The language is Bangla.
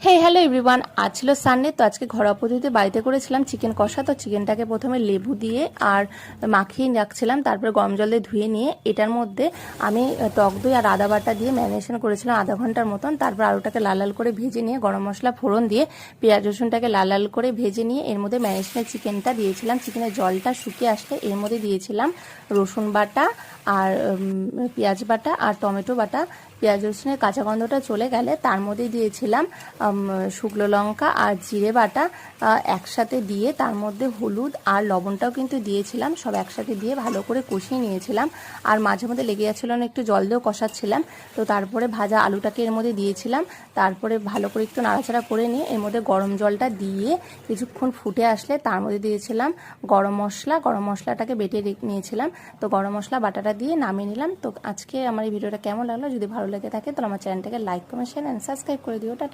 হে হ্যালো এভরিওয়ান, আজ ছিল সানডে। তো আজকে ঘরোয়া পদ্ধতিতে বাড়িতে করেছিলাম চিকেন কষা। তো চিকেনটাকে প্রথমে লেবু দিয়ে আর মাখিয়ে রাখছিলাম, তারপরে গরম জল দিয়ে ধুয়ে নিয়ে এটার মধ্যে আমি টক দই আর আদা বাটা দিয়ে ম্যারিনেশন করেছিলাম আধা ঘন্টার মতন। তারপর আলুটাকে লাল লাল করে ভেজে নিয়ে গরম মশলা ফোড়ন দিয়ে পেঁয়াজ রসুনটাকে লাল লাল করে ভেজে নিয়ে এর মধ্যে ম্যারিনেশনের চিকেনটা দিয়েছিলাম। চিকেনের জলটা শুকিয়ে আসলে এর মধ্যে দিয়েছিলাম রসুন বাটা আর পেঁয়াজ বাটা আর টমেটো বাটা। পেঁয়াজ রসুনের কাঁচা গন্ধটা চলে গেলে তার মধ্যে দিয়েছিলাম শুকনো লঙ্কা আর জিরে বাটা একসাথে দিয়ে, তার মধ্যে হলুদ আর লবণটাও কিন্তু দিয়েছিলাম। সব একসাথে দিয়ে ভালো করে কষিয়ে নিয়েছিলাম। আর মাঝে মধ্যে লেগে যাচ্ছিল না, একটু জল দিয়েও কষাচ্ছিলাম। তো তারপরে ভাজা আলুটাকে এর মধ্যে দিয়েছিলাম। তারপরে ভালো করে একটু নাড়াচাড়া করে নিয়ে এর মধ্যে গরম জলটা দিয়ে কিছুক্ষণ ফুটে আসলে তার মধ্যে দিয়েছিলাম গরম মশলাটাকে বেটে নিয়েছিলাম। তো গরম মশলা বাটাটা দিয়ে নামিয়ে নিলাম। তো আজকে আমার এই ভিডিওটা কেমন লাগলো, যদি ভালো লেগে থাকে তাহলে আমার চ্যানেলটাকে like comment share and subscribe করে দিও। টাটা।